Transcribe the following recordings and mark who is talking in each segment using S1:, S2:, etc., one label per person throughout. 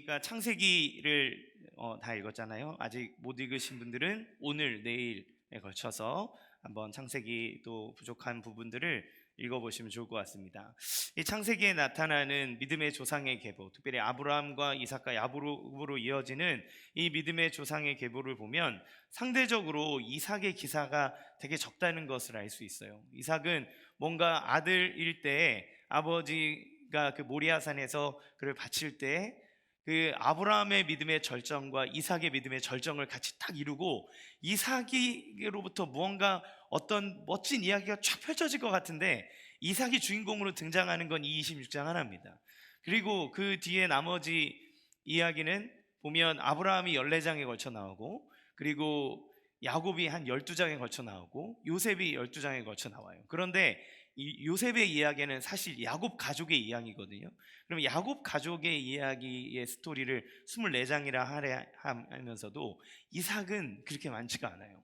S1: 우리가 창세기를 다 읽었잖아요. 아직 못 읽으신 분들은 오늘 내일에 걸쳐서 한번 창세기 또 부족한 부분들을 읽어보시면 좋을 것 같습니다. 이 창세기에 나타나는 믿음의 조상의 계보, 특별히 아브라함과 이삭과 야곱으로 이어지는 이 믿음의 조상의 계보를 보면 상대적으로 이삭의 기사가 되게 적다는 것을 알 수 있어요. 이삭은 뭔가 아들일 때 아버지가 그 모리아산에서 그를 바칠 때 그 아브라함의 믿음의 절정과 이삭의 믿음의 절정을 같이 딱 이루고 이삭으로부터 무언가 어떤 멋진 이야기가 쫙 펼쳐질 것 같은데 이삭이 주인공으로 등장하는 건 이 26장 하나입니다. 그리고 그 뒤에 나머지 이야기는 보면 아브라함이 14장에 걸쳐 나오고, 그리고 야곱이 한 12장에 걸쳐 나오고, 요셉이 12장에 걸쳐 나와요. 그런데 이 요셉의 이야기는 사실 야곱 가족의 이야기거든요. 그럼 야곱 가족의 이야기의 스토리를 24장이라 하면서도 이삭은 그렇게 많지가 않아요.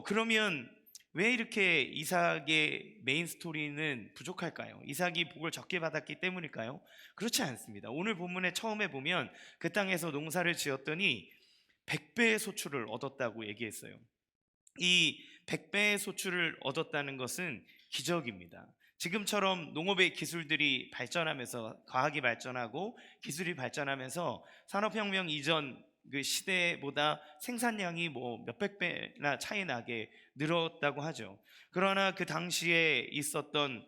S1: 그러면 왜 이렇게 이삭의 메인 스토리는 부족할까요? 이삭이 복을 적게 받았기 때문일까요? 그렇지 않습니다. 오늘 본문의 처음에 보면 그 땅에서 농사를 지었더니 100배의 소출을 얻었다고 얘기했어요. 이 100배의 소출을 얻었다는 것은 기적입니다. 지금처럼 농업의 기술들이 발전하면서, 과학이 발전하고 기술이 발전하면서 산업혁명 이전 그 시대보다 생산량이 뭐 몇백 배나 차이 나게 늘었다고 하죠. 그러나 그 당시에 있었던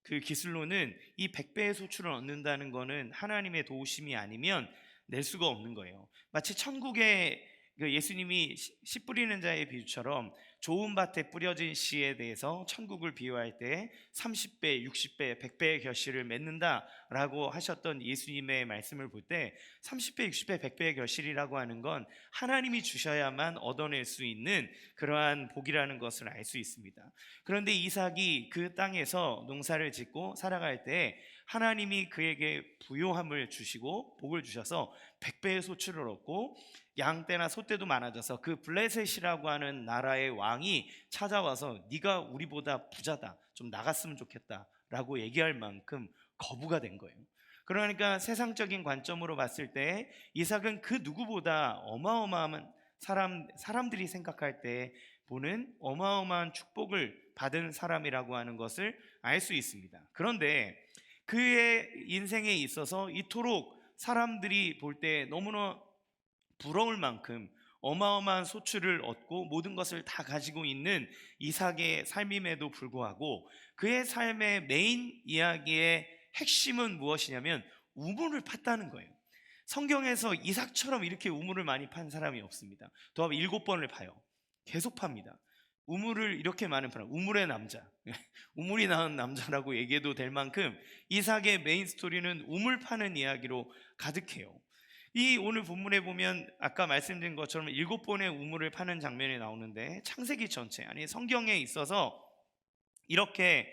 S1: 그 기술로는 이 100배의 소출을 얻는다는 것은 하나님의 도우심이 아니면 낼 수가 없는 거예요. 마치 천국에 그 예수님이 씨 뿌리는 자의 비유처럼 좋은 밭에 뿌려진 씨에 대해서 천국을 비유할 때 30배, 60배, 100배의 결실을 맺는다라고 하셨던 예수님의 말씀을 볼 때 30배, 60배, 100배의 결실이라고 하는 건 하나님이 주셔야만 얻어낼 수 있는 그러한 복이라는 것을 알 수 있습니다. 그런데 이삭이 그 땅에서 농사를 짓고 살아갈 때 하나님이 그에게 부요함을 주시고 복을 주셔서 100배의 소출을 얻고 양떼나 소떼도 많아져서 그 블레셋이라고 하는 나라의 왕이 찾아와서 네가 우리보다 부자다, 좀 나갔으면 좋겠다 라고 얘기할 만큼 거부가 된 거예요. 그러니까 세상적인 관점으로 봤을 때 이삭은 그 누구보다 어마어마한 사람들이 생각할 때 보는 어마어마한 축복을 받은 사람이라고 하는 것을 알 수 있습니다. 그런데 그의 인생에 있어서 이토록 사람들이 볼 때 너무나 부러울 만큼 어마어마한 소출을 얻고 모든 것을 다 가지고 있는 이삭의 삶임에도 불구하고 그의 삶의 메인 이야기의 핵심은 무엇이냐면 우물을 팠다는 거예요. 성경에서 이삭처럼 이렇게 우물을 많이 판 사람이 없습니다. 더 7번을 파요. 계속 팝니다. 우물을 이렇게 많이 파는 우물의 남자, 우물이 낳은 남자라고 얘기해도 될 만큼 이삭의 메인 스토리는 우물 파는 이야기로 가득해요. 이 오늘 본문에 보면 아까 말씀드린 것처럼 7번의 우물을 파는 장면이 나오는데 창세기 전체, 아니 성경에 있어서 이렇게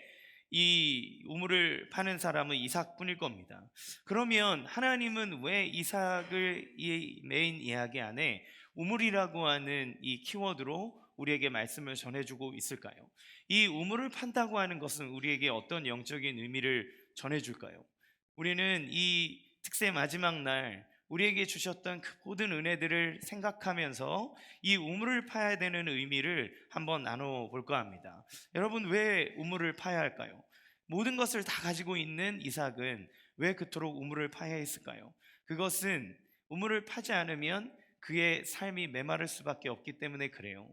S1: 이 우물을 파는 사람은 이삭뿐일 겁니다. 그러면 하나님은 왜 이삭을 이 메인 이야기 안에 우물이라고 하는 이 키워드로 우리에게 말씀을 전해주고 있을까요? 이 우물을 판다고 하는 것은 우리에게 어떤 영적인 의미를 전해줄까요? 우리는 이 특세 마지막 날 우리에게 주셨던 그 모든 은혜들을 생각하면서 이 우물을 파야 되는 의미를 한번 나눠볼까 합니다. 여러분, 왜 우물을 파야 할까요? 모든 것을 다 가지고 있는 이삭은 왜 그토록 우물을 파야 했을까요? 그것은 우물을 파지 않으면 그의 삶이 메마를 수밖에 없기 때문에 그래요.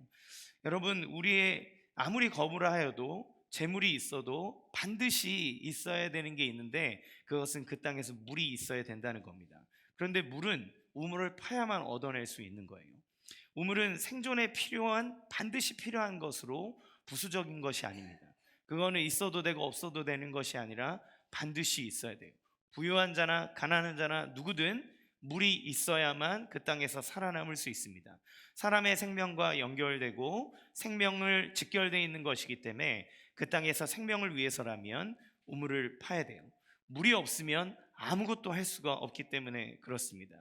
S1: 여러분, 우리의 아무리 거부라 하여도 재물이 있어도 반드시 있어야 되는 게 있는데 그것은 그 땅에서 물이 있어야 된다는 겁니다. 그런데 물은 우물을 파야만 얻어낼 수 있는 거예요. 우물은 생존에 필요한, 반드시 필요한 것으로 부수적인 것이 아닙니다. 그거는 있어도 되고 없어도 되는 것이 아니라 반드시 있어야 돼요. 부유한 자나 가난한 자나 누구든 물이 있어야만 그 땅에서 살아남을 수 있습니다. 사람의 생명과 연결되고 생명을 직결되어 있는 것이기 때문에 그 땅에서 생명을 위해서라면 우물을 파야 돼요. 물이 없으면 아무것도 할 수가 없기 때문에 그렇습니다.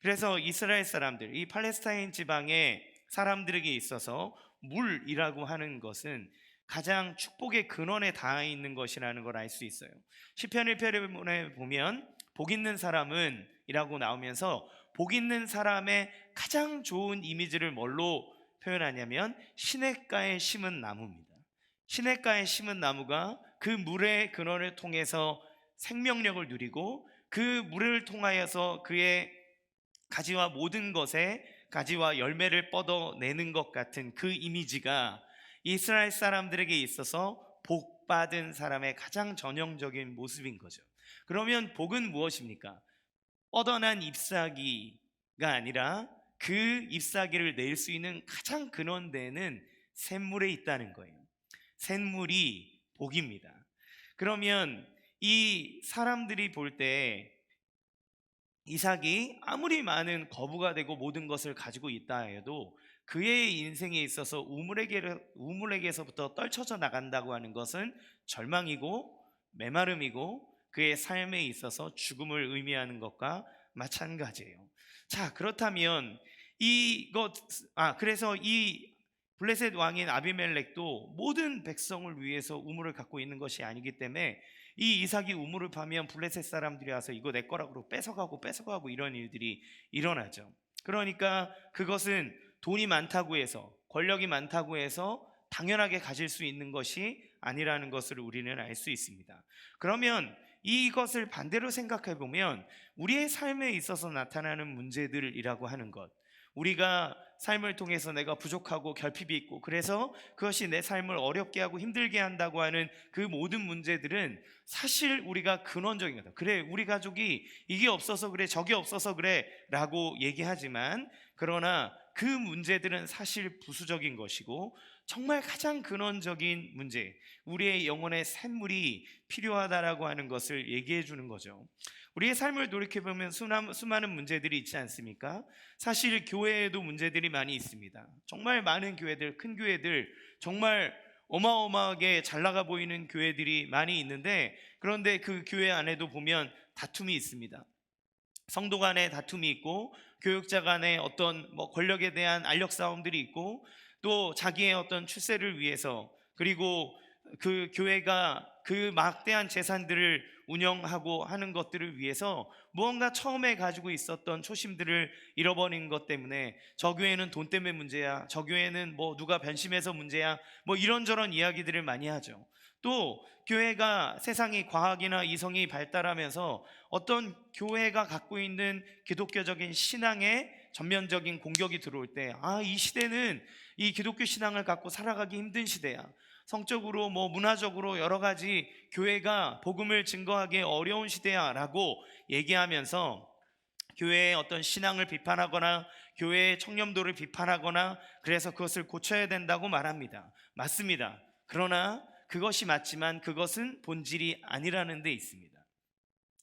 S1: 그래서 이스라엘 사람들, 이 팔레스타인 지방의 사람들에게 있어서 물이라고 하는 것은 가장 축복의 근원에 닿아 있는 것이라는 걸 알 수 있어요. 시편 1편에 보면 복 있는 사람은 이라고 나오면서 복 있는 사람의 가장 좋은 이미지를 뭘로 표현하냐면 시냇가에 심은 나무입니다. 시냇가에 심은 나무가 그 물의 근원을 통해서 생명력을 누리고 그 물을 통하여서 그의 가지와 모든 것에 가지와 열매를 뻗어내는 것 같은 그 이미지가 이스라엘 사람들에게 있어서 복 받은 사람의 가장 전형적인 모습인 거죠. 그러면 복은 무엇입니까? 뻗어난 잎사귀가 아니라 그 잎사귀를 낼 수 있는 가장 근원되는 샘물에 있다는 거예요. 샘물이 복입니다. 그러면 이 사람들이 볼 때 이삭이 아무리 많은 거부가 되고 모든 것을 가지고 있다 해도 그의 인생에 있어서 우물에게서부터 떨쳐져 나간다고 하는 것은 절망이고 메마름이고 그의 삶에 있어서 죽음을 의미하는 것과 마찬가지예요. 자, 그렇다면 그래서 이 블레셋 왕인 아비멜렉도 모든 백성을 위해서 우물을 갖고 있는 것이 아니기 때문에 이 이삭이 우물을 파면 블레셋 사람들이 와서 이거 내 거라고 뺏어가고 이런 일들이 일어나죠. 그러니까 그것은 돈이 많다고 해서 권력이 많다고 해서 당연하게 가질 수 있는 것이 아니라는 것을 우리는 알 수 있습니다. 그러면 이것을 반대로 생각해 보면 우리의 삶에 있어서 나타나는 문제들이라고 하는 것, 우리가 삶을 통해서 내가 부족하고 결핍이 있고 그래서 그것이 내 삶을 어렵게 하고 힘들게 한다고 하는 그 모든 문제들은 사실 우리가 근원적인 거다. 그래, 우리 가족이 이게 없어서 그래, 저게 없어서 그래 라고 얘기하지만, 그러나 그 문제들은 사실 부수적인 것이고 정말 가장 근원적인 문제, 우리의 영혼의 샘물이 필요하다라고 하는 것을 얘기해 주는 거죠. 우리의 삶을 돌이켜보면 수많은 문제들이 있지 않습니까? 사실 교회에도 문제들이 많이 있습니다. 정말 많은 교회들, 큰 교회들, 정말 어마어마하게 잘 나가 보이는 교회들이 많이 있는데, 그런데 그 교회 안에도 보면 다툼이 있습니다. 성도 간의 다툼이 있고 교육자 간의 어떤 권력에 대한 알력 싸움들이 있고 또 자기의 어떤 출세를 위해서, 그리고 그 교회가 그 막대한 재산들을 운영하고 하는 것들을 위해서 무언가 처음에 가지고 있었던 초심들을 잃어버린 것 때문에 저 교회는 돈 때문에 문제야, 저 교회는 누가 변심해서 문제야, 이런저런 이야기들을 많이 하죠. 또 교회가 세상이 과학이나 이성이 발달하면서 어떤 교회가 갖고 있는 기독교적인 신앙에 전면적인 공격이 들어올 때, 이 시대는 이 기독교 신앙을 갖고 살아가기 힘든 시대야, 성적으로 문화적으로 여러 가지 교회가 복음을 증거하기 어려운 시대야 라고 얘기하면서 교회의 어떤 신앙을 비판하거나 교회의 청렴도를 비판하거나 그래서 그것을 고쳐야 된다고 말합니다. 맞습니다. 그러나 그것이 맞지만 그것은 본질이 아니라는 데 있습니다.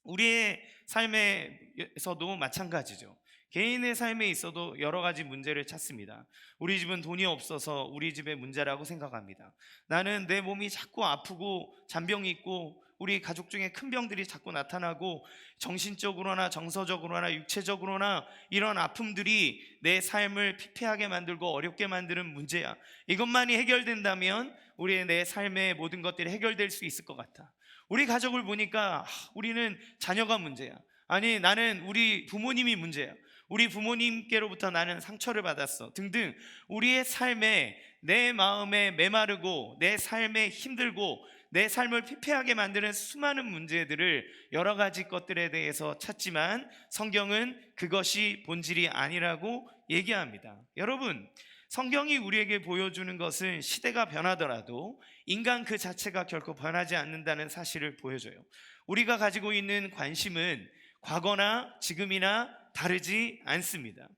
S1: 우리의 삶에서도 마찬가지죠. 개인의 삶에 있어도 여러 가지 문제를 찾습니다. 우리 집은 돈이 없어서 우리 집의 문제라고 생각합니다. 나는 내 몸이 자꾸 아프고 잔병이 있고 우리 가족 중에 큰 병들이 자꾸 나타나고 정신적으로나 정서적으로나 육체적으로나 이런 아픔들이 내 삶을 피폐하게 만들고 어렵게 만드는 문제야. 이것만이 해결된다면 우리의 내 삶의 모든 것들이 해결될 수 있을 것 같아. 우리 가족을 보니까 우리는 자녀가 문제야, 아니 나는 우리 부모님이 문제야, 우리 부모님께로부터 나는 상처를 받았어 등등, 우리의 삶에 내 마음에 메마르고 내 삶에 힘들고 내 삶을 피폐하게 만드는 수많은 문제들을 여러 가지 것들에 대해서 찾지만 성경은 그것이 본질이 아니라고 얘기합니다. 여러분, 성경이 우리에게 보여주는 것은 시대가 변하더라도 인간 그 자체가 결코 변하지 않는다는 사실을 보여줘요. 우리가 가지고 있는 관심은 과거나 지금이나 다르지 않습니다.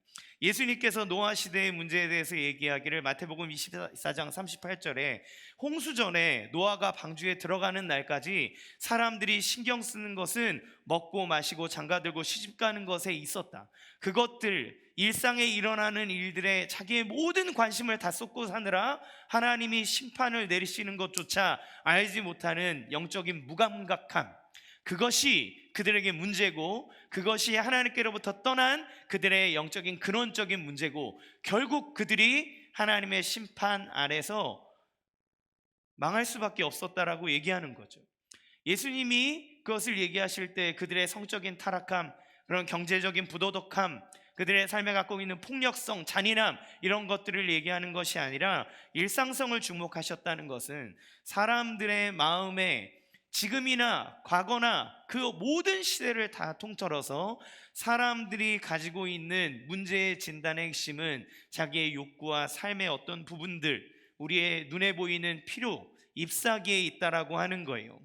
S1: 예수님께서 노아 시대의 문제에 대해서 얘기하기를 마태복음 24장 38절에 홍수 전에 노아가 방주에 들어가는 날까지 사람들이 신경 쓰는 것은 먹고 마시고 장가들고 시집가는 것에 있었다. 그것들, 일상에 일어나는 일들에 자기의 모든 관심을 다 쏟고 사느라 하나님이 심판을 내리시는 것조차 알지 못하는 영적인 무감각함, 그것이 그들에게 문제고 그것이 하나님께로부터 떠난 그들의 영적인 근원적인 문제고 결국 그들이 하나님의 심판 아래서 망할 수밖에 없었다라고 얘기하는 거죠. 예수님이 그것을 얘기하실 때 그들의 성적인 타락함, 그런 경제적인 부도덕함, 그들의 삶에 갖고 있는 폭력성, 잔인함, 이런 것들을 얘기하는 것이 아니라 일상성을 주목하셨다는 것은 사람들의 마음에 지금이나 과거나 그 모든 시대를 다 통틀어서 사람들이 가지고 있는 문제의 진단의 핵심은 자기의 욕구와 삶의 어떤 부분들, 우리의 눈에 보이는 필요, 잎사귀에 있다라고 하는 거예요.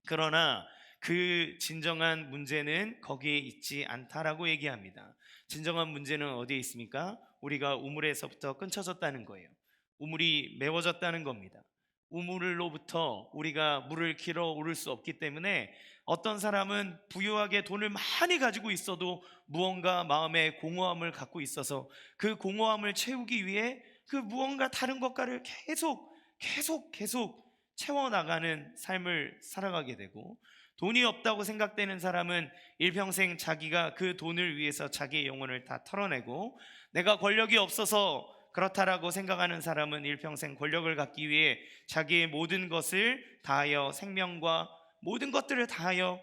S1: 그러나 그 진정한 문제는 거기에 있지 않다라고 얘기합니다. 진정한 문제는 어디에 있습니까? 우리가 우물에서부터 끊쳐졌다는 거예요. 우물이 메워졌다는 겁니다. 우물로부터 우리가 물을 길어 오를 수 없기 때문에 어떤 사람은 부유하게 돈을 많이 가지고 있어도 무언가 마음에 공허함을 갖고 있어서 그 공허함을 채우기 위해 그 무언가 다른 것과를 계속 채워나가는 삶을 살아가게 되고, 돈이 없다고 생각되는 사람은 일평생 자기가 그 돈을 위해서 자기의 영혼을 다 털어내고, 내가 권력이 없어서 그렇다라고 생각하는 사람은 일평생 권력을 갖기 위해 자기의 모든 것을 다하여 생명과 모든 것들을 다하여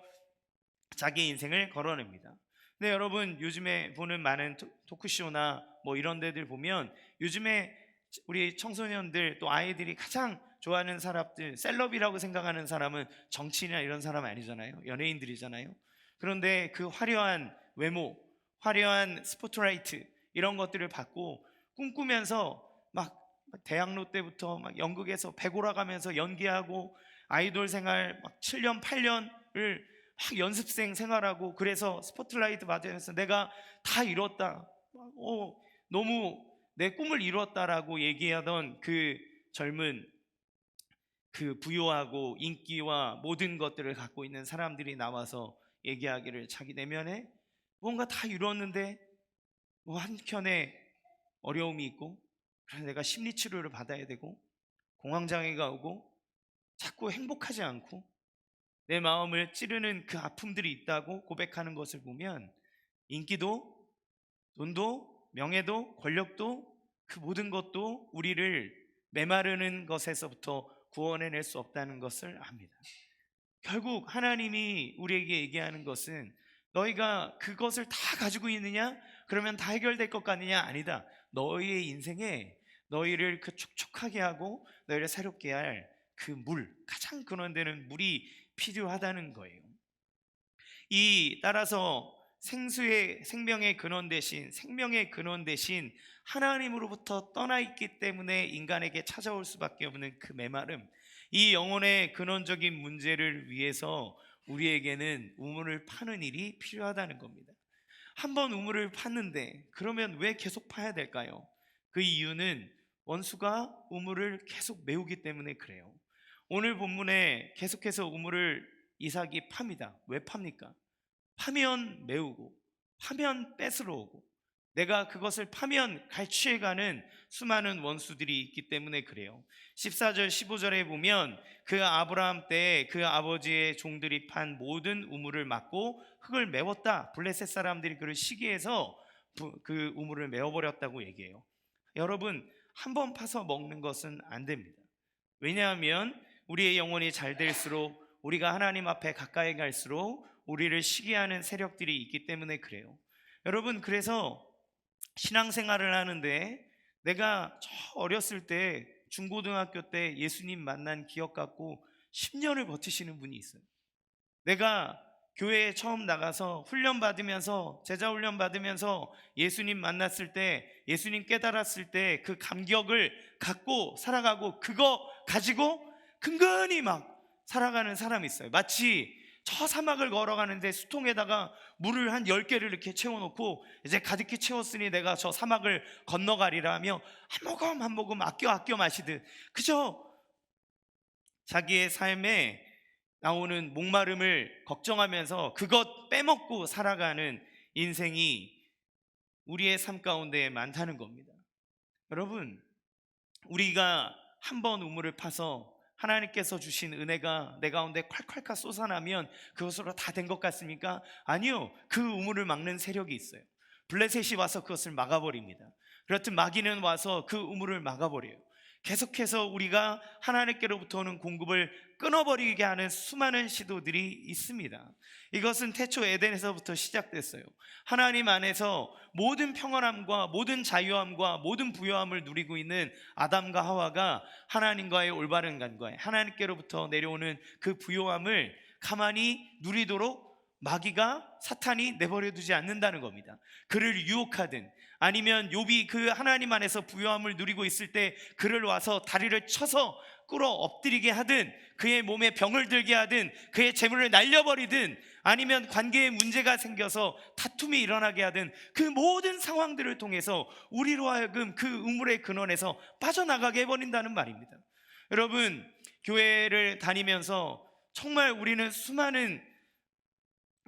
S1: 자기의 인생을 걸어냅니다. 근데 여러분, 요즘에 보는 많은 토크쇼나 뭐 이런 데들 보면 요즘에 우리 청소년들 또 아이들이 가장 좋아하는 사람들, 셀럽이라고 생각하는 사람은 정치인이나 이런 사람 아니잖아요. 연예인들이잖아요. 그런데 그 화려한 외모, 화려한 스포트라이트, 이런 것들을 받고 꿈꾸면서 막 대학로 때부터 막 연극에서 배골아가면서 연기하고 아이돌 생활 막 7년 8년을 막 연습생 생활하고, 그래서 스포트라이트 받으면서 내가 다 이뤘다, 너무 내 꿈을 이뤘다라고 얘기하던 그 젊은, 그 부유하고 인기와 모든 것들을 갖고 있는 사람들이 나와서 얘기하기를 자기 내면에 뭔가 다 이뤘는데 뭐 한켠에 어려움이 있고, 그래서 내가 심리치료를 받아야 되고 공황장애가 오고 자꾸 행복하지 않고 내 마음을 찌르는 그 아픔들이 있다고 고백하는 것을 보면, 인기도 돈도 명예도 권력도 그 모든 것도 우리를 메마르는 것에서부터 구원해낼 수 없다는 것을 압니다. 결국 하나님이 우리에게 얘기하는 것은 너희가 그것을 다 가지고 있느냐? 그러면 다 해결될 것 같느냐? 아니다. 너희의 인생에 너희를 그 촉촉하게 하고 너희를 새롭게 할 그 물, 가장 근원되는 물이 필요하다는 거예요. 따라서 생명의 근원 대신 하나님으로부터 떠나 있기 때문에 인간에게 찾아올 수밖에 없는 그 메마름, 이 영혼의 근원적인 문제를 위해서 우리에게는 우물을 파는 일이 필요하다는 겁니다. 한번 우물을 팠는데 그러면 왜 계속 파야 될까요? 그 이유는 원수가 우물을 계속 메우기 때문에 그래요. 오늘 본문에 계속해서 우물을 이삭이 팝니다. 왜 팝니까? 파면 메우고 파면 뺏으러 오고, 내가 그것을 파면 갈취해가는 수많은 원수들이 있기 때문에 그래요. 14절 15절에 보면 그 아브라함 때 그 아버지의 종들이 판 모든 우물을 막고 흙을 메웠다. 블레셋 사람들이 그를 시기해서 그 우물을 메워버렸다고 얘기해요. 여러분, 한 번 파서 먹는 것은 안 됩니다. 왜냐하면 우리의 영혼이 잘 될수록, 우리가 하나님 앞에 가까이 갈수록 우리를 시기하는 세력들이 있기 때문에 그래요. 여러분, 그래서 신앙생활을 하는데 내가 저 어렸을 때 중고등학교 때 예수님 만난 기억 갖고 10년을 버티시는 분이 있어요. 내가 교회에 처음 나가서 제자 훈련 받으면서 예수님 만났을 때, 예수님 깨달았을 때 그 감격을 갖고 살아가고 그거 가지고 근근히 막 살아가는 사람이 있어요. 마치 저 사막을 걸어가는데 수통에다가 물을 한 10개를 이렇게 채워놓고 이제 가득히 채웠으니 내가 저 사막을 건너가리라 하며 한 모금 아껴 마시듯 그저 자기의 삶에 나오는 목마름을 걱정하면서 그것 빼먹고 살아가는 인생이 우리의 삶 가운데 많다는 겁니다. 여러분, 우리가 한번 우물을 파서 하나님께서 주신 은혜가 내 가운데 콸콸콸 쏟아나면 그것으로 다 된 것 같습니까? 아니요. 그 우물을 막는 세력이 있어요. 블레셋이 와서 그것을 막아버립니다. 그렇듯 마귀는 와서 그 우물을 막아버려요. 계속해서 우리가 하나님께로부터 오는 공급을 끊어버리게 하는 수많은 시도들이 있습니다. 이것은 태초 에덴에서부터 시작됐어요. 하나님 안에서 모든 평안함과 모든 자유함과 모든 부요함을 누리고 있는 아담과 하와가 하나님과의 올바른 관계, 하나님께로부터 내려오는 그 부요함을 가만히 누리도록 마귀가, 사탄이 내버려 두지 않는다는 겁니다. 그를 유혹하든, 아니면 욥이 그 하나님 안에서 부요함을 누리고 있을 때 그를 와서 다리를 쳐서 꿇어 엎드리게 하든, 그의 몸에 병을 들게 하든, 그의 재물을 날려버리든, 아니면 관계에 문제가 생겨서 다툼이 일어나게 하든, 그 모든 상황들을 통해서 우리로 하여금 그 우물의 근원에서 빠져나가게 해버린다는 말입니다. 여러분, 교회를 다니면서 정말 우리는 수많은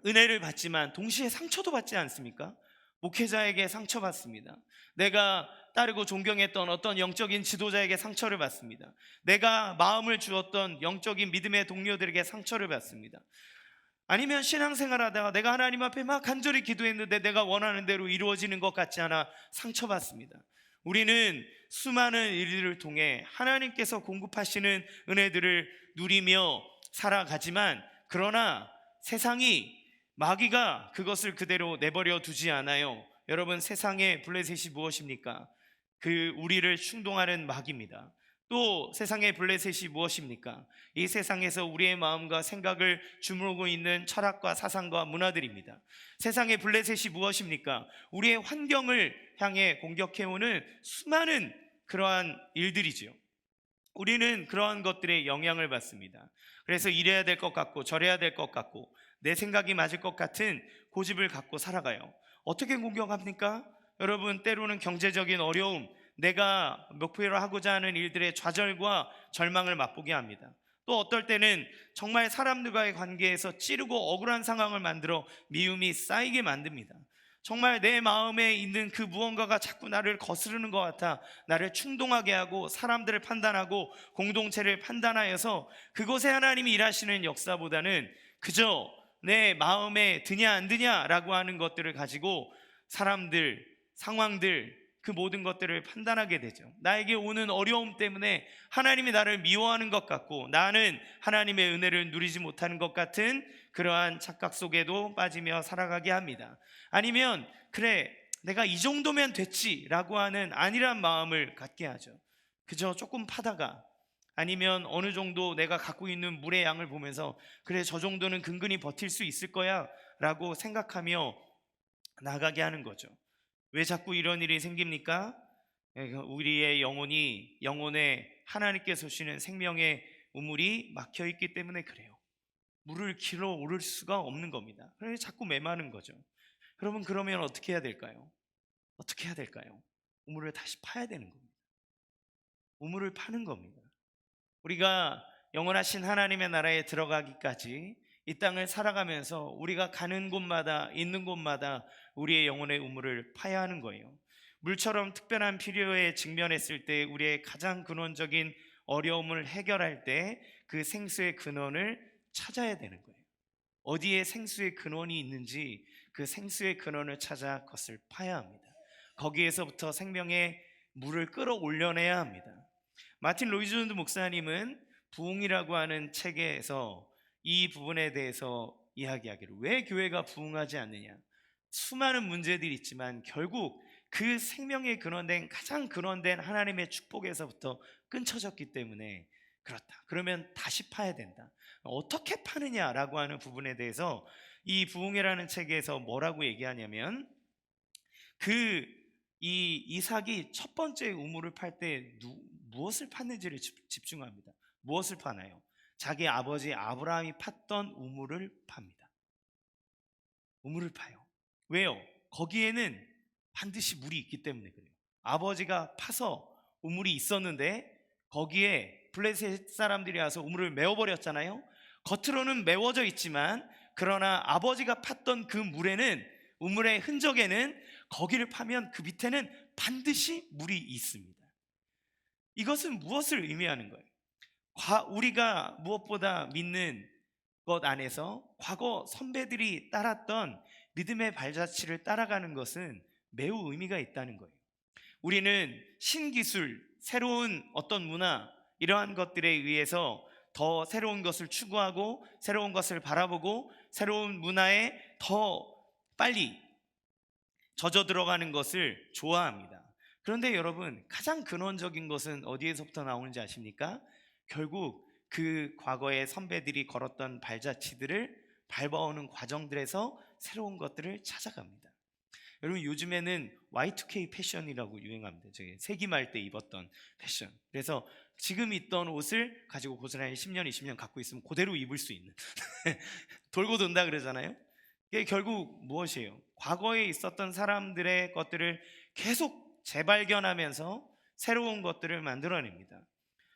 S1: 은혜를 받지만 동시에 상처도 받지 않습니까? 목회자에게 상처받습니다. 내가 따르고 존경했던 어떤 영적인 지도자에게 상처를 받습니다. 내가 마음을 주었던 영적인 믿음의 동료들에게 상처를 받습니다. 아니면 신앙생활하다가 내가 하나님 앞에 막 간절히 기도했는데 내가 원하는 대로 이루어지는 것 같지 않아 상처받습니다. 우리는 수많은 일들을 통해 하나님께서 공급하시는 은혜들을 누리며 살아가지만, 그러나 세상이, 마귀가 그것을 그대로 내버려 두지 않아요. 여러분, 세상의 블레셋이 무엇입니까? 그 우리를 충동하는 마귀입니다. 또 세상의 블레셋이 무엇입니까? 이 세상에서 우리의 마음과 생각을 주무르고 있는 철학과 사상과 문화들입니다. 세상의 블레셋이 무엇입니까? 우리의 환경을 향해 공격해오는 수많은 그러한 일들이지요. 우리는 그러한 것들에 영향을 받습니다. 그래서 이래야 될 것 같고 저래야 될 것 같고 내 생각이 맞을 것 같은 고집을 갖고 살아가요. 어떻게 공격합니까? 여러분, 때로는 경제적인 어려움, 내가 목표로 하고자 하는 일들의 좌절과 절망을 맛보게 합니다. 또 어떨 때는 정말 사람들과의 관계에서 찌르고 억울한 상황을 만들어 미움이 쌓이게 만듭니다. 정말 내 마음에 있는 그 무언가가 자꾸 나를 거스르는 것 같아 나를 충동하게 하고 사람들을 판단하고 공동체를 판단하여서 그곳에 하나님이 일하시는 역사보다는 그저 내 마음에 드냐 안 드냐라고 하는 것들을 가지고 사람들, 상황들, 그 모든 것들을 판단하게 되죠. 나에게 오는 어려움 때문에 하나님이 나를 미워하는 것 같고 나는 하나님의 은혜를 누리지 못하는 것 같은 그러한 착각 속에도 빠지며 살아가게 합니다. 아니면 그래, 내가 이 정도면 됐지라고 하는 안일한 마음을 갖게 하죠. 그저 조금 파다가, 아니면 어느 정도 내가 갖고 있는 물의 양을 보면서 그래, 저 정도는 근근히 버틸 수 있을 거야 라고 생각하며 나가게 하는 거죠. 왜 자꾸 이런 일이 생깁니까? 우리의 영혼에 하나님께서 주시는 생명의 우물이 막혀 있기 때문에 그래요. 물을 길어 오를 수가 없는 겁니다. 그래서 자꾸 메마른 거죠. 여러분, 그러면 어떻게 해야 될까요? 어떻게 해야 될까요? 우물을 다시 파야 되는 겁니다. 우물을 파는 겁니다. 우리가 영원하신 하나님의 나라에 들어가기까지 이 땅을 살아가면서 우리가 가는 곳마다, 있는 곳마다 우리의 영혼의 우물을 파야 하는 거예요. 물처럼 특별한 필요에 직면했을 때 우리의 가장 근원적인 어려움을 해결할 때 그 생수의 근원을 찾아야 되는 거예요. 어디에 생수의 근원이 있는지 그 생수의 근원을 찾아 그것을 파야 합니다. 거기에서부터 생명의 물을 끌어올려내야 합니다. 마틴 로이드 존스 목사님은 부흥이라고 하는 책에서 이 부분에 대해서 이야기하기를, 왜 교회가 부흥하지 않느냐, 수많은 문제들이 있지만 결국 그 생명의 근원된, 가장 근원된 하나님의 축복에서부터 끊쳐졌기 때문에 그렇다. 그러면 다시 파야 된다. 어떻게 파느냐라고 하는 부분에 대해서 이 부흥이라는 책에서 뭐라고 얘기하냐면, 이삭이 첫 번째 우물을 팔 때 무엇을 팠는지를 집중합니다. 무엇을 파나요? 자기 아버지 아브라함이 팠던 우물을 팝니다. 우물을 파요. 왜요? 거기에는 반드시 물이 있기 때문에 그래요. 아버지가 파서 우물이 있었는데 거기에 블레셋 사람들이 와서 우물을 메워버렸잖아요. 겉으로는 메워져 있지만 그러나 아버지가 팠던 그 물에는, 우물의 흔적에는, 거기를 파면 그 밑에는 반드시 물이 있습니다. 이것은 무엇을 의미하는 거예요? 우리가 무엇보다 믿는 것 안에서 과거 선배들이 따랐던 믿음의 발자취를 따라가는 것은 매우 의미가 있다는 거예요. 우리는 신기술, 새로운 어떤 문화, 이러한 것들에 의해서 더 새로운 것을 추구하고 새로운 것을 바라보고 새로운 문화에 더 빨리 젖어 들어가는 것을 좋아합니다. 그런데 여러분, 가장 근원적인 것은 어디에서부터 나오는지 아십니까? 결국 그 과거의 선배들이 걸었던 발자취들을 밟아오는 과정들에서 새로운 것들을 찾아갑니다. 여러분, 요즘에는 Y2K 패션이라고 유행합니다. 저기 세기말 때 입었던 패션. 그래서 지금 입던 옷을 가지고 고스란히 10년, 20년 갖고 있으면 그대로 입을 수 있는 돌고 돈다 그러잖아요. 이게 결국 무엇이에요? 과거에 있었던 사람들의 것들을 계속 재발견하면서 새로운 것들을 만들어냅니다.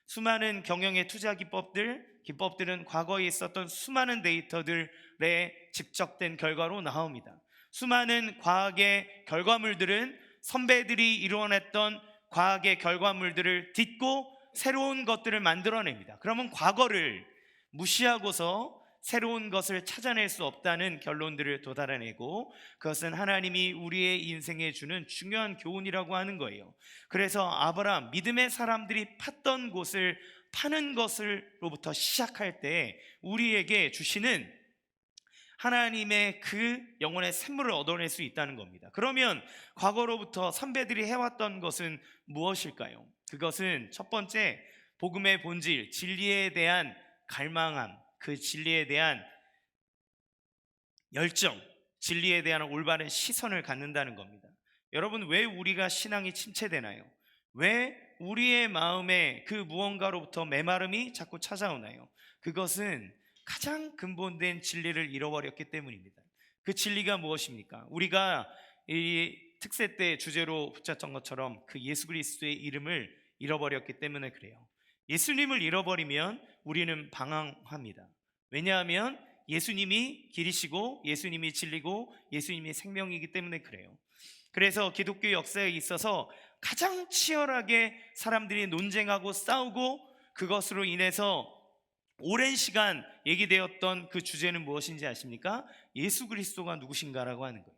S1: 수많은 경영의 투자 기법들은 과거에 있었던 수많은 데이터들에 집적된 결과로 나옵니다. 수많은 과학의 결과물들은 선배들이 이루어냈던 과학의 결과물들을 딛고 새로운 것들을 만들어냅니다. 그러면 과거를 무시하고서 새로운 것을 찾아낼 수 없다는 결론들을 도달해내고, 그것은 하나님이 우리의 인생에 주는 중요한 교훈이라고 하는 거예요. 그래서 아브라함, 믿음의 사람들이 팠던 곳을 파는 것으로부터 시작할 때 우리에게 주시는 하나님의 그 영혼의 샘물을 얻어낼 수 있다는 겁니다. 그러면 과거로부터 선배들이 해왔던 것은 무엇일까요? 그것은 첫 번째, 복음의 본질, 진리에 대한 갈망함, 그 진리에 대한 열정, 진리에 대한 올바른 시선을 갖는다는 겁니다. 여러분, 왜 우리가 신앙이 침체되나요? 왜 우리의 마음에 그 무언가로부터 메마름이 자꾸 찾아오나요? 그것은 가장 근본된 진리를 잃어버렸기 때문입니다. 그 진리가 무엇입니까? 우리가 이 특세 때 주제로 붙였던 것처럼 그 예수 그리스도의 이름을 잃어버렸기 때문에 그래요. 예수님을 잃어버리면 우리는 방황합니다. 왜냐하면 예수님이 길이시고 예수님이 진리고 예수님이 생명이기 때문에 그래요. 그래서 기독교 역사에 있어서 가장 치열하게 사람들이 논쟁하고 싸우고 그것으로 인해서 오랜 시간 얘기되었던 그 주제는 무엇인지 아십니까? 예수 그리스도가 누구신가라고 하는 거예요.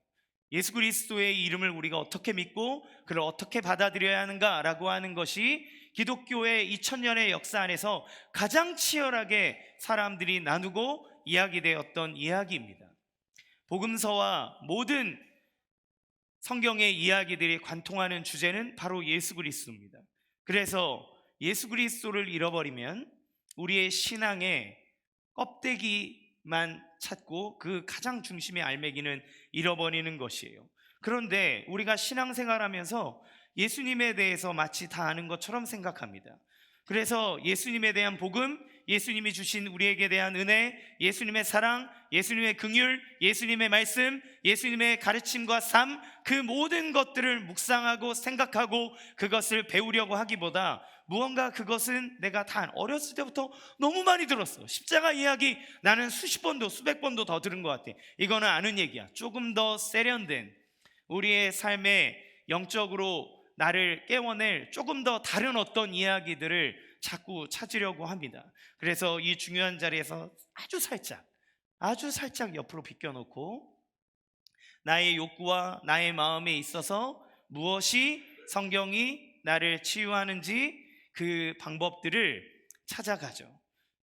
S1: 예수 그리스도의 이름을 우리가 어떻게 믿고 그를 어떻게 받아들여야 하는가라고 하는 것이 기독교의 2000년의 역사 안에서 가장 치열하게 사람들이 나누고 이야기되었던 이야기입니다. 복음서와 모든 성경의 이야기들이 관통하는 주제는 바로 예수 그리스도입니다. 그래서 예수 그리스도를 잃어버리면 우리의 신앙의 껍데기만 찾고 그 가장 중심의 알맹이는 잃어버리는 것이에요. 그런데 우리가 신앙생활하면서 예수님에 대해서 마치 다 아는 것처럼 생각합니다. 그래서 예수님에 대한 복음, 예수님이 주신 우리에게 대한 은혜, 예수님의 사랑, 예수님의 긍휼, 예수님의 말씀, 예수님의 가르침과 삶, 그 모든 것들을 묵상하고 생각하고 그것을 배우려고 하기보다 무언가 그것은 내가 다 어렸을 때부터 너무 많이 들었어. 십자가 이야기 나는 수십 번도 수백 번도 더 들은 것 같아. 이거는 아는 얘기야. 조금 더 세련된 우리의 삶에 영적으로 나를 깨워낼 조금 더 다른 어떤 이야기들을 자꾸 찾으려고 합니다. 그래서 이 중요한 자리에서 아주 살짝 옆으로 비껴놓고 나의 욕구와 나의 마음에 있어서 무엇이 성경이 나를 치유하는지 그 방법들을 찾아가죠.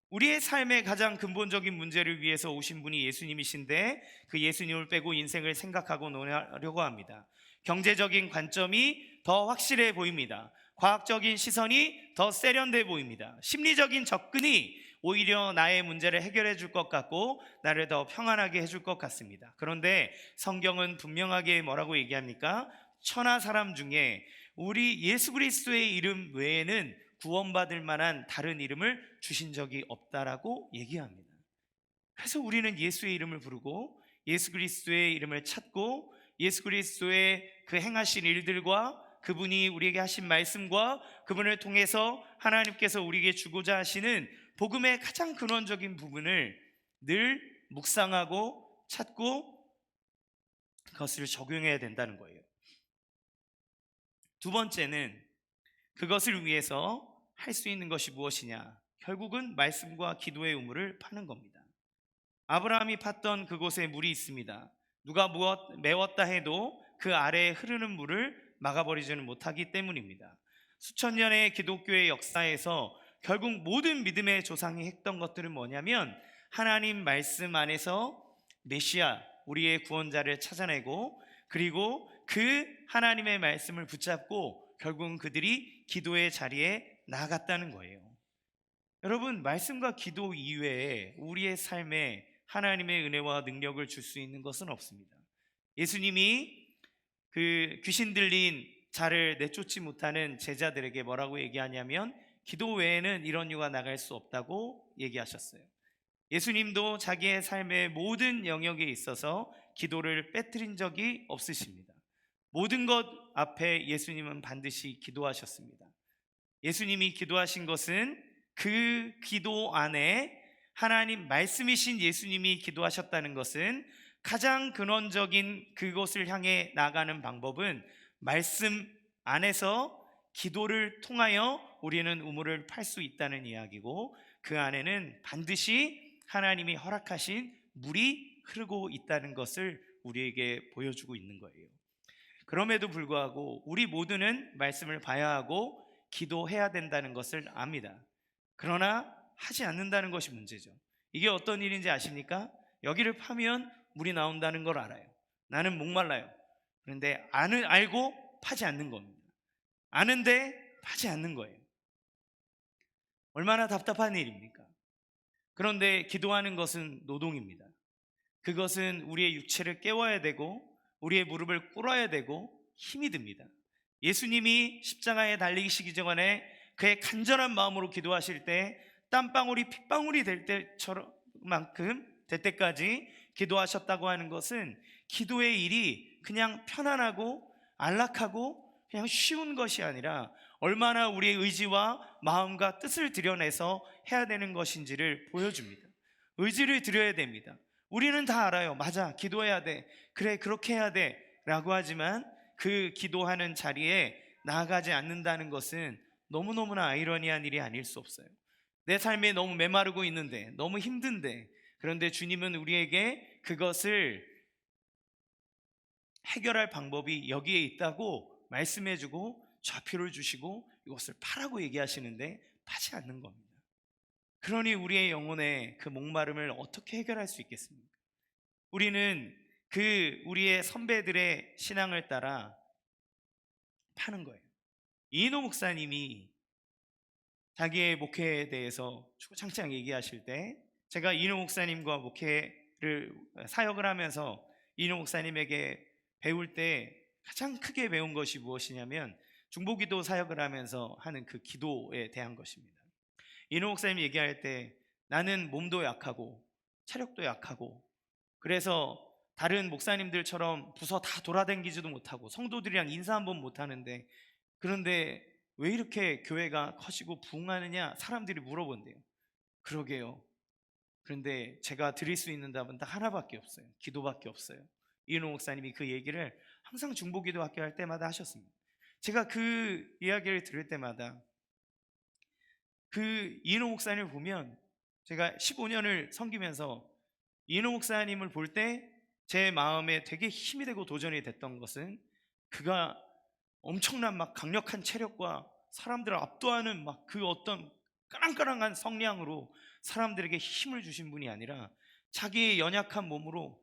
S1: 우리의 삶의 가장 근본적인 문제를 위해서 오신 분이 예수님이신데 그 예수님을 빼고 인생을 생각하고 논하려고 합니다. 경제적인 관점이 더 확실해 보입니다. 과학적인 시선이 더 세련돼 보입니다. 심리적인 접근이 오히려 나의 문제를 해결해 줄 것 같고 나를 더 평안하게 해줄 것 같습니다. 그런데 성경은 분명하게 뭐라고 얘기합니까? 천하 사람 중에 우리 예수 그리스도의 이름 외에는 구원받을 만한 다른 이름을 주신 적이 없다라고 얘기합니다. 그래서 우리는 예수의 이름을 부르고 예수 그리스도의 이름을 찾고 예수 그리스도의 그 행하신 일들과 그분이 우리에게 하신 말씀과 그분을 통해서 하나님께서 우리에게 주고자 하시는 복음의 가장 근원적인 부분을 늘 묵상하고 찾고 그것을 적용해야 된다는 거예요. 두 번째는 그것을 위해서 할 수 있는 것이 무엇이냐? 결국은 말씀과 기도의 우물을 파는 겁니다. 아브라함이 팠던 그곳에 물이 있습니다. 누가 무엇 메웠다 해도 그 아래에 흐르는 물을 막아버리지는 못하기 때문입니다. 수천 년의 기독교의 역사에서 결국 모든 믿음의 조상이 했던 것들은 뭐냐면 하나님 말씀 안에서 메시아, 우리의 구원자를 찾아내고, 그리고 그 하나님의 말씀을 붙잡고 결국은 그들이 기도의 자리에 나아갔다는 거예요. 여러분, 말씀과 기도 이외에 우리의 삶에 하나님의 은혜와 능력을 줄 수 있는 것은 없습니다. 예수님이 그 귀신 들린 자를 내쫓지 못하는 제자들에게 뭐라고 얘기하냐면 기도 외에는 이런 유가 나갈 수 없다고 얘기하셨어요. 예수님도 자기의 삶의 모든 영역에 있어서 기도를 빼뜨린 적이 없으십니다. 모든 것 앞에 예수님은 반드시 기도하셨습니다. 예수님이 기도하신 것은 그 기도 안에 하나님 말씀이신 예수님이 기도하셨다는 것은 가장 근원적인 그것을 향해 나가는 방법은 말씀 안에서 기도를 통하여 우리는 우물을 팔 수 있다는 이야기고, 그 안에는 반드시 하나님이 허락하신 물이 흐르고 있다는 것을 우리에게 보여주고 있는 거예요. 그럼에도 불구하고 우리 모두는 말씀을 봐야 하고 기도해야 된다는 것을 압니다. 그러나 하지 않는다는 것이 문제죠. 이게 어떤 일인지 아십니까? 여기를 파면 물이 나온다는 걸 알아요. 나는 목말라요. 그런데 알고 파지 않는 겁니다. 아는데 파지 않는 거예요. 얼마나 답답한 일입니까? 그런데 기도하는 것은 노동입니다. 그것은 우리의 육체를 깨워야 되고 우리의 무릎을 꿇어야 되고 힘이 듭니다. 예수님이 십자가에 달리시기 전에 그의 간절한 마음으로 기도하실 때 땀방울이 핏방울이 될 때까지 기도하셨다고 하는 것은 기도의 일이 그냥 편안하고 안락하고 그냥 쉬운 것이 아니라 얼마나 우리의 의지와 마음과 뜻을 들여내서 해야 되는 것인지를 보여줍니다. 의지를 들여야 됩니다. 우리는 다 알아요. 맞아, 기도해야 돼. 그래, 그렇게 해야 돼 라고 하지만 그 기도하는 자리에 나아가지 않는다는 것은 너무너무나 아이러니한 일이 아닐 수 없어요. 내 삶에 너무 메마르고 있는데, 너무 힘든데, 그런데 주님은 우리에게 그것을 해결할 방법이 여기에 있다고 말씀해주고 좌표를 주시고 이것을 파라고 얘기하시는데 파지 않는 겁니다. 그러니 우리의 영혼의 그 목마름을 어떻게 해결할 수 있겠습니까? 우리는 우리의 선배들의 신앙을 따라 파는 거예요. 이인호 목사님이 자기의 목회에 대해서 주구장창 얘기하실 때, 제가 이인호 목사님과 사역을 하면서 이인호 목사님에게 배울 때 가장 크게 배운 것이 무엇이냐면 중보기도 사역을 하면서 하는 그 기도에 대한 것입니다. 이인호 목사님이 얘기할 때 나는 몸도 약하고 체력도 약하고 그래서 다른 목사님들처럼 부서 다 돌아다니지도 못하고 성도들이랑 인사 한번 못하는데, 그런데 왜 이렇게 교회가 커지고 부흥하느냐 사람들이 물어본대요. 그러게요. 그런데 제가 드릴 수 있는 답은 딱 하나밖에 없어요. 기도밖에 없어요. 이인호 목사님이 그 얘기를 항상 중보기도 학교 할 때마다 하셨습니다. 제가 그 이야기를 들을 때마다 그 이인호 목사님을 보면, 제가 15년을 섬기면서 이인호 목사님을 볼 때 제 마음에 되게 힘이 되고 도전이 됐던 것은 그가 엄청난 강력한 체력과 사람들을 압도하는 그 어떤 까랑까랑한 성량으로 사람들에게 힘을 주신 분이 아니라 자기의 연약한 몸으로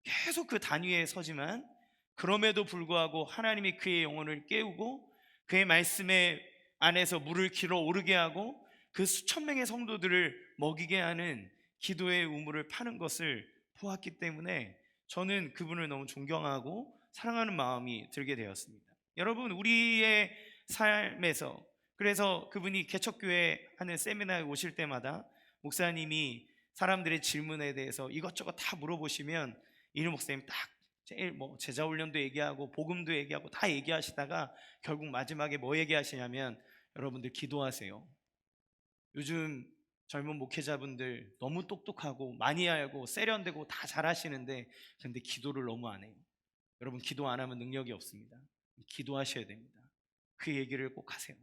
S1: 계속 그 단위에 서지만 그럼에도 불구하고 하나님이 그의 영혼을 깨우고 그의 말씀에 안에서 물을 길어 오르게 하고 그 수천 명의 성도들을 먹이게 하는 기도의 우물을 파는 것을 보았기 때문에 저는 그분을 너무 존경하고 사랑하는 마음이 들게 되었습니다. 여러분, 우리의 삶에서, 그래서 그분이 개척교회 하는 세미나에 오실 때마다 목사님이 사람들의 질문에 대해서 이것저것 다 물어보시면 이인호 목사님 딱 제일 제자 훈련도 얘기하고 복음도 얘기하고 다 얘기하시다가 결국 마지막에 뭐 얘기하시냐면, 여러분들 기도하세요. 요즘 젊은 목회자분들 너무 똑똑하고 많이 알고 세련되고 다 잘하시는데 근데 기도를 너무 안 해요. 여러분, 기도 안 하면 능력이 없습니다. 기도하셔야 됩니다. 그 얘기를 꼭 하세요.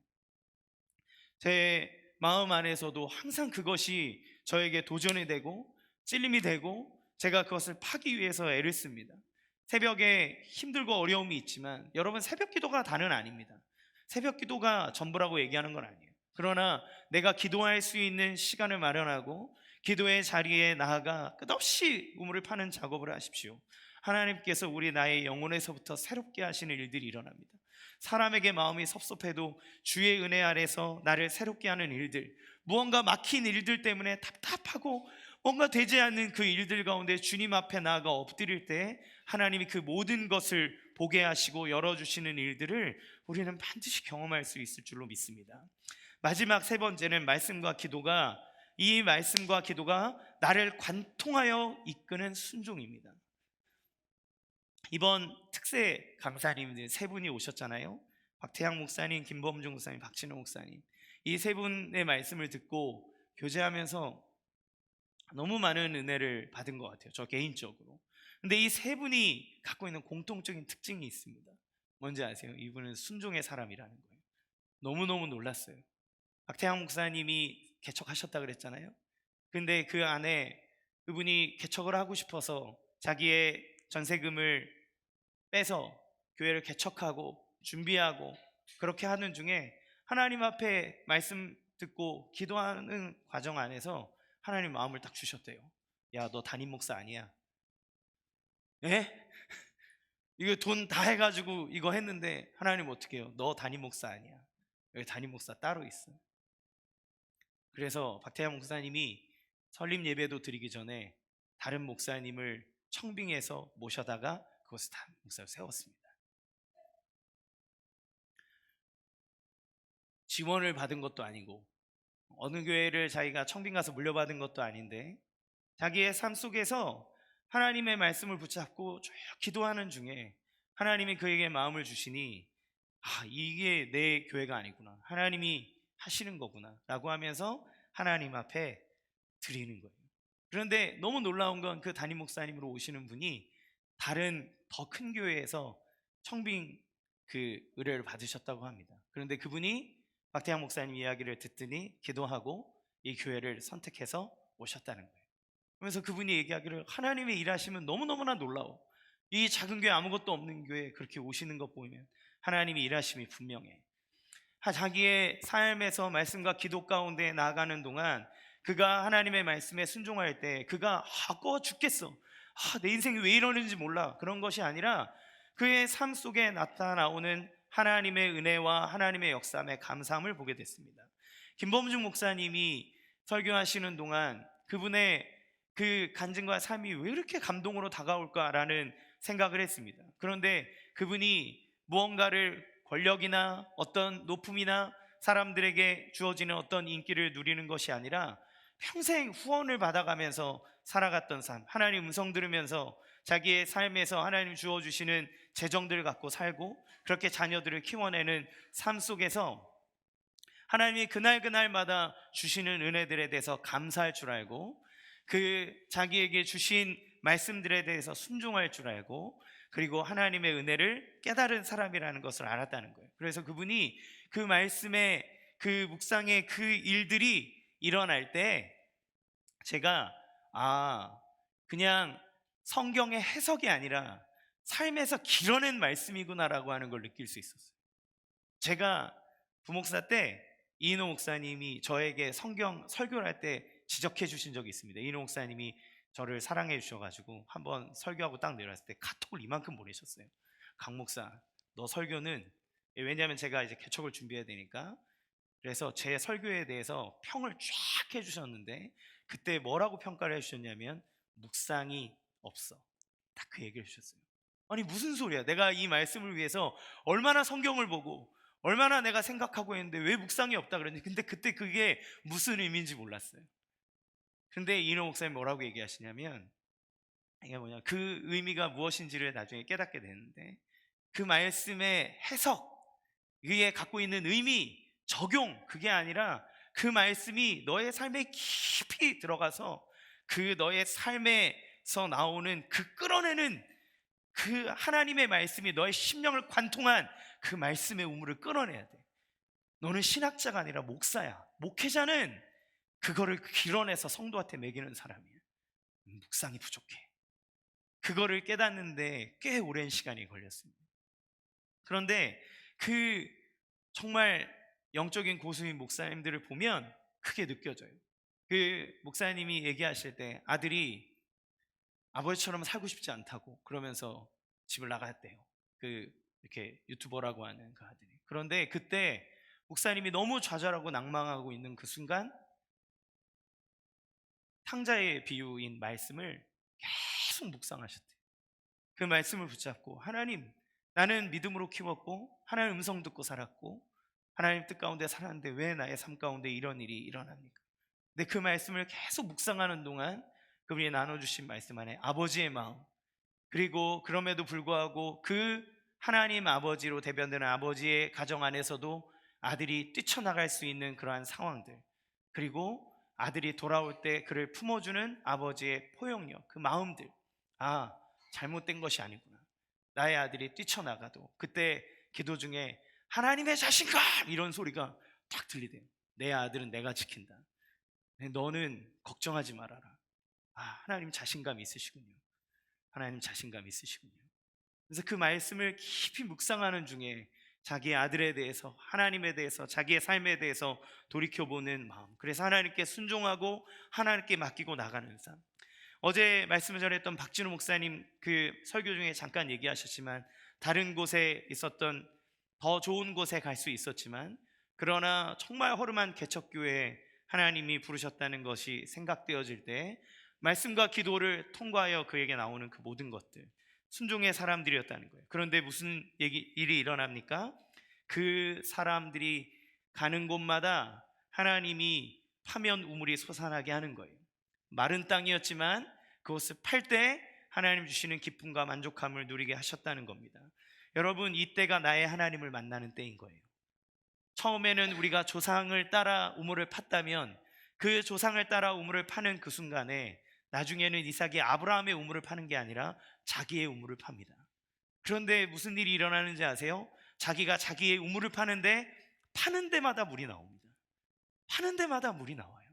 S1: 제 마음 안에서도 항상 그것이 저에게 도전이 되고 찔림이 되고 제가 그것을 파기 위해서 애를 씁니다. 새벽에 힘들고 어려움이 있지만 여러분, 새벽 기도가 다는 아닙니다. 새벽 기도가 전부라고 얘기하는 건 아니에요. 그러나 내가 기도할 수 있는 시간을 마련하고 기도의 자리에 나아가 끝없이 우물을 파는 작업을 하십시오. 하나님께서 우리 나의 영혼에서부터 새롭게 하시는 일들이 일어납니다. 사람에게 마음이 섭섭해도 주의 은혜 아래서 나를 새롭게 하는 일들, 무언가 막힌 일들 때문에 답답하고 뭔가 되지 않는 그 일들 가운데 주님 앞에 나아가 엎드릴 때 하나님이 그 모든 것을 보게 하시고 열어주시는 일들을 우리는 반드시 경험할 수 있을 줄로 믿습니다. 마지막 세 번째는 이 말씀과 기도가 나를 관통하여 이끄는 순종입니다. 이번 특세 강사님들 세 분이 오셨잖아요. 박태양 목사님, 김범중 목사님, 박진호 목사님. 이 세 분의 말씀을 듣고 교제하면서 너무 많은 은혜를 받은 것 같아요, 저 개인적으로. 근데 이 세 분이 갖고 있는 공통적인 특징이 있습니다. 뭔지 아세요? 이분은 순종의 사람이라는 거예요. 너무너무 놀랐어요. 박태양 목사님이 개척하셨다 그랬잖아요. 근데 그 안에 그분이 개척을 하고 싶어서 자기의 전세금을 빼서 교회를 개척하고 준비하고 그렇게 하는 중에 하나님 앞에 말씀 듣고 기도하는 과정 안에서 하나님 마음을 딱 주셨대요. 야, 너 담임 목사 아니야. 예? 이거 돈 다 해가지고 이거 했는데 하나님 어떻게 해요? 너 담임 목사 아니야. 여기 담임 목사 따로 있어. 그래서 박태양 목사님이 설립 예배도 드리기 전에 다른 목사님을 청빙해서 모셔다가 그것을 담임 목사로 세웠습니다. 지원을 받은 것도 아니고 어느 교회를 자기가 청빙 가서 물려받은 것도 아닌데 자기의 삶 속에서 하나님의 말씀을 붙잡고 쭉 기도하는 중에 하나님이 그에게 마음을 주시니, 이게 내 교회가 아니구나, 하나님이 하시는 거구나 라고 하면서 하나님 앞에 드리는 거예요. 그런데 너무 놀라운 건 그 담임 목사님으로 오시는 분이 다른 더 큰 교회에서 청빙 그 의뢰를 받으셨다고 합니다. 그런데 그분이 박태양 목사님 이야기를 듣더니 기도하고 이 교회를 선택해서 오셨다는 거예요. 그러면서 그분이 얘기하기를 하나님의 일하시면 너무너무나 놀라워. 이 작은 교회, 아무것도 없는 교회에 그렇게 오시는 것 보면 하나님의 일하심이 분명해. 자기의 삶에서 말씀과 기도 가운데 나아가는 동안 그가 하나님의 말씀에 순종할 때 그가 아까워 죽겠어, 내 인생이 왜 이러는지 몰라, 그런 것이 아니라 그의 삶 속에 나타나오는 하나님의 은혜와 하나님의 역사함의 감사함을 보게 됐습니다. 김범중 목사님이 설교하시는 동안 그분의 그 간증과 삶이 왜 이렇게 감동으로 다가올까라는 생각을 했습니다. 그런데 그분이 무언가를 권력이나 어떤 높음이나 사람들에게 주어지는 어떤 인기를 누리는 것이 아니라 평생 후원을 받아가면서 살아갔던 삶, 하나님 음성 들으면서 자기의 삶에서 하나님 주어주시는 재정들을 갖고 살고 그렇게 자녀들을 키워내는 삶 속에서 하나님이 그날마다 주시는 은혜들에 대해서 감사할 줄 알고 그 자기에게 주신 말씀들에 대해서 순종할 줄 알고 그리고 하나님의 은혜를 깨달은 사람이라는 것을 알았다는 거예요. 그래서 그분이 그 말씀의 그 묵상의 그 일들이 일어날 때 제가 그냥 성경의 해석이 아니라 삶에서 길어낸 말씀이구나라고 하는 걸 느낄 수 있었어요. 제가 부목사 때 이인호 목사님이 저에게 성경 설교를 할 때 지적해 주신 적이 있습니다. 이인호 목사님이 저를 사랑해 주셔가지고 한번 설교하고 딱 내려왔을 때 카톡을 이만큼 보내셨어요. 강 목사, 너 설교는, 왜냐하면 제가 이제 개척을 준비해야 되니까, 그래서 제 설교에 대해서 평을 쫙 해주셨는데 그때 뭐라고 평가를 해주셨냐면 묵상이 없어, 딱 그 얘기를 해주셨어요. 아니 무슨 소리야, 내가 이 말씀을 위해서 얼마나 성경을 보고 얼마나 내가 생각하고 했는데 왜 묵상이 없다 그랬는지. 근데 그때 그게 무슨 의미인지 몰랐어요. 근데 이인호 목사님 뭐라고 얘기하시냐면, 이게 뭐냐, 그 의미가 무엇인지를 나중에 깨닫게 되는데 그 말씀의 해석, 그게 갖고 있는 의미, 적용, 그게 아니라 그 말씀이 너의 삶에 깊이 들어가서 그 너의 삶에서 나오는 그 끌어내는 그 하나님의 말씀이 너의 심령을 관통한 그 말씀의 우물을 끌어내야 돼. 너는 신학자가 아니라 목사야. 목회자는 그거를 길어내서 성도한테 먹이는 사람이야. 묵상이 부족해. 그거를 깨닫는데 꽤 오랜 시간이 걸렸습니다. 그런데 그 정말 영적인 고수인 목사님들을 보면 크게 느껴져요. 그 목사님이 얘기하실 때 아들이 아버지처럼 살고 싶지 않다고 그러면서 집을 나갔대요. 그 이렇게 유튜버라고 하는 그 아들이. 그런데 그때 목사님이 너무 좌절하고 낭망하고 있는 그 순간 탕자의 비유인 말씀을 계속 묵상하셨대요. 그 말씀을 붙잡고 하나님, 나는 믿음으로 키웠고 하나님 음성 듣고 살았고 하나님 뜻 가운데 살았는데 왜 나의 삶 가운데 이런 일이 일어납니까? 근데 그 말씀을 계속 묵상하는 동안 그분이 나눠주신 말씀 안에 아버지의 마음, 그리고 그럼에도 불구하고 그 하나님 아버지로 대변되는 아버지의 가정 안에서도 아들이 뛰쳐나갈 수 있는 그러한 상황들, 그리고 아들이 돌아올 때 그를 품어주는 아버지의 포용력, 그 마음들, 아, 잘못된 것이 아니구나. 나의 아들이 뛰쳐나가도 그때 기도 중에 하나님의 자신감 이런 소리가 딱 들리대요. 내 아들은 내가 지킨다. 너는 걱정하지 말아라. 아, 하나님 자신감 있으시군요. 하나님 자신감 있으시군요. 그래서 그 말씀을 깊이 묵상하는 중에 자기의 아들에 대해서, 하나님에 대해서, 자기의 삶에 대해서 돌이켜보는 마음, 그래서 하나님께 순종하고 하나님께 맡기고 나가는 삶. 어제 말씀을 전했던 박진우 목사님 그 설교 중에 잠깐 얘기하셨지만 다른 곳에 있었던 더 좋은 곳에 갈 수 있었지만 그러나 정말 허름한 개척교회에 하나님이 부르셨다는 것이 생각되어질 때 말씀과 기도를 통과하여 그에게 나오는 그 모든 것들 순종의 사람들이었다는 거예요. 그런데 무슨 일이 일어납니까? 그 사람들이 가는 곳마다 하나님이 파면 우물이 솟아나게 하는 거예요. 마른 땅이었지만 그것을 팔 때 하나님 주시는 기쁨과 만족함을 누리게 하셨다는 겁니다. 여러분, 이때가 나의 하나님을 만나는 때인 거예요. 처음에는 우리가 조상을 따라 우물을 팠다면 그 조상을 따라 우물을 파는 그 순간에 나중에는 이삭이 아브라함의 우물을 파는 게 아니라 자기의 우물을 팝니다. 그런데 무슨 일이 일어나는지 아세요? 자기가 자기의 우물을 파는데 파는 데마다 물이 나옵니다. 파는 데마다 물이 나와요.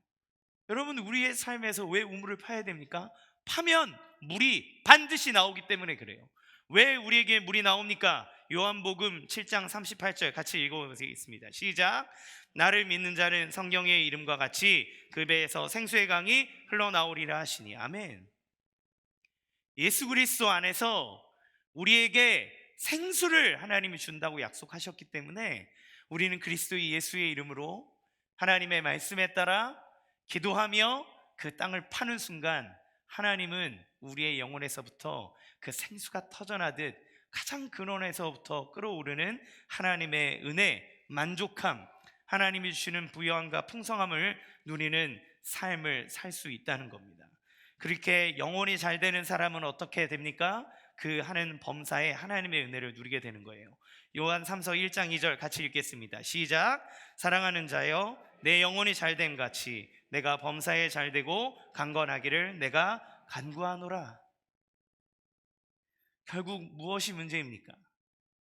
S1: 여러분, 우리의 삶에서 왜 우물을 파야 됩니까? 파면 물이 반드시 나오기 때문에 그래요. 왜 우리에게 물이 나옵니까? 요한복음 7장 38절 같이 읽어보겠습니다. 시작. 나를 믿는 자는 성경의 이름과 같이 그 배에서 생수의 강이 흘러나오리라 하시니. 아멘. 예수 그리스도 안에서 우리에게 생수를 하나님이 준다고 약속하셨기 때문에 우리는 그리스도 예수의 이름으로 하나님의 말씀에 따라 기도하며 그 땅을 파는 순간 하나님은 우리의 영혼에서부터 그 생수가 터져나듯 가장 근원에서부터 끌어오르는 하나님의 은혜, 만족함, 하나님이 주시는 부유함과 풍성함을 누리는 삶을 살 수 있다는 겁니다. 그렇게 영혼이 잘 되는 사람은 어떻게 됩니까? 그 하는 범사에 하나님의 은혜를 누리게 되는 거예요. 요한 3서 1장 2절 같이 읽겠습니다. 시작. 사랑하는 자여, 내 영혼이 잘됨 같이 내가 범사에 잘되고 강건하기를 내가 간구하노라. 결국 무엇이 문제입니까?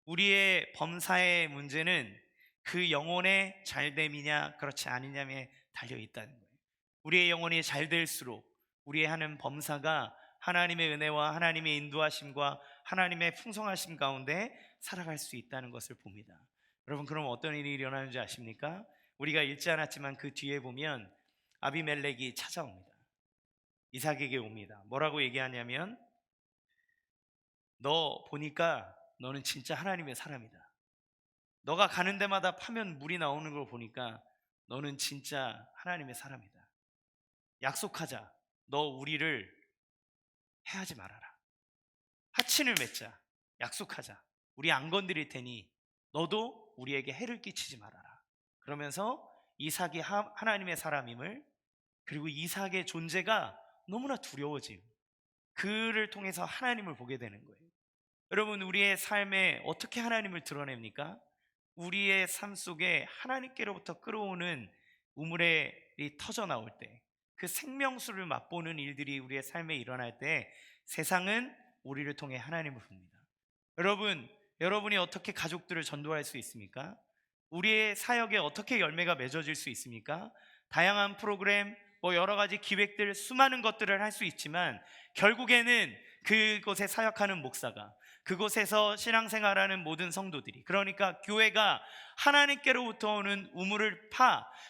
S1: 우리의 범사의 문제는 그 영혼의 잘됨이냐 그렇지 않느냐에 달려있다는 거예요. 우리의 영혼이 잘 될수록 우리의 하는 범사가 하나님의 은혜와 하나님의 인도하심과 하나님의 풍성하심 가운데 살아갈 수 있다는 것을 봅니다. 여러분, 그럼 어떤 일이 일어나는지 아십니까? 우리가 읽지 않았지만 그 뒤에 보면 아비멜렉이 찾아옵니다. 이삭에게 옵니다. 뭐라고 얘기하냐면 너 보니까 너는 진짜 하나님의 사람이다. 너가 가는 데마다 파면 물이 나오는 걸 보니까 너는 진짜 하나님의 사람이다. 약속하자. 너 우리를 해하지 말아라. 하친을 맺자. 약속하자. 우리 안 건드릴 테니 너도 우리에게 해를 끼치지 말아라. 그러면서 이삭이 하나님의 사람임을, 그리고 이삭의 존재가 너무나 두려워지고 그를 통해서 하나님을 보게 되는 거예요. 여러분, 우리의 삶에 어떻게 하나님을 드러냅니까? 우리의 삶 속에 하나님께로부터 끌어오는 우물이 터져 나올 때, 그 생명수를 맛보는 일들이 우리의 삶에 일어날 때 세상은 우리를 통해 하나님을 봅니다. 여러분이 어떻게 가족들을 전도할 수 있습니까? 우리의 사역에 어떻게 열매가 맺어질 수 있습니까? 다양한 프로그램, 여러 가지 기획들, 수많은 것들을 할 수 있지만 결국에는 그곳에 사역하는 목사가, 그곳에서 신앙생활하는 모든 성도들이, 그러니까 교회가 하나님께로부터 오는 우물을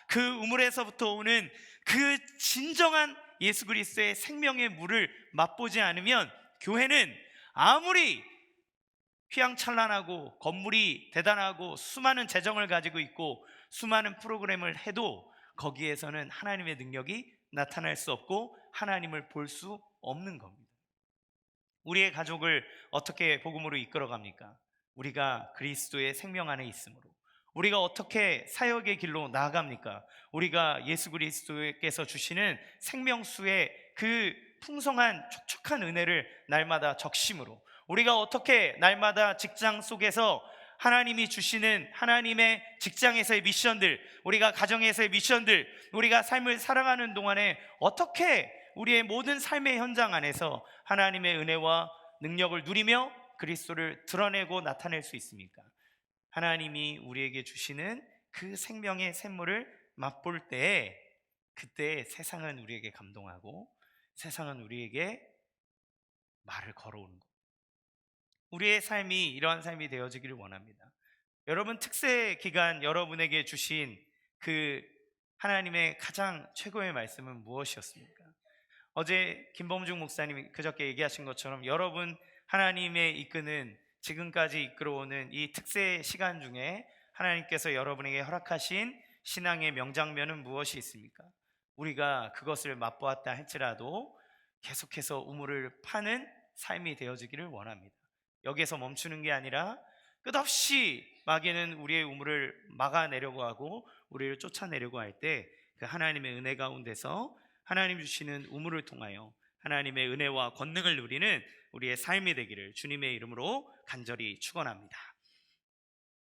S1: 그 우물에서부터 오는 그 진정한 예수 그리스도의 생명의 물을 맛보지 않으면 교회는 아무리 휘황찬란하고 건물이 대단하고 수많은 재정을 가지고 있고 수많은 프로그램을 해도 거기에서는 하나님의 능력이 나타날 수 없고 하나님을 볼 수 없는 겁니다. 우리의 가족을 어떻게 복음으로 이끌어갑니까? 우리가 그리스도의 생명 안에 있으므로. 우리가 어떻게 사역의 길로 나아갑니까? 우리가 예수 그리스도께서 주시는 생명수의 그 풍성한 촉촉한 은혜를 날마다 적심으로, 우리가 어떻게 날마다 직장 속에서 하나님이 주시는 하나님의 직장에서의 미션들, 우리가 가정에서의 미션들, 우리가 삶을 살아가는 동안에 어떻게 우리의 모든 삶의 현장 안에서 하나님의 은혜와 능력을 누리며 그리스도를 드러내고 나타낼 수 있습니까? 하나님이 우리에게 주시는 그 생명의 샘물을 맛볼 때에, 그때 세상은 우리에게 감동하고 세상은 우리에게 말을 걸어오는 것. 우리의 삶이 이러한 삶이 되어지기를 원합니다. 여러분, 특세 기간 여러분에게 주신 그 하나님의 가장 최고의 말씀은 무엇이었습니까? 어제 김범중 목사님이 그저께 얘기하신 것처럼 여러분 하나님의 이끄는, 지금까지 이끌어오는 이 특세 시간 중에 하나님께서 여러분에게 허락하신 신앙의 명장면은 무엇이 있습니까? 우리가 그것을 맛보았다 할지라도 계속해서 우물을 파는 삶이 되어지기를 원합니다. 여기에서 멈추는 게 아니라 끝없이 마귀는 우리의 우물을 막아내려고 하고 우리를 쫓아내려고 할 때 그 하나님의 은혜 가운데서 하나님 주시는 우물을 통하여 하나님의 은혜와 권능을 누리는 우리의 삶이 되기를 주님의 이름으로 간절히 축원합니다.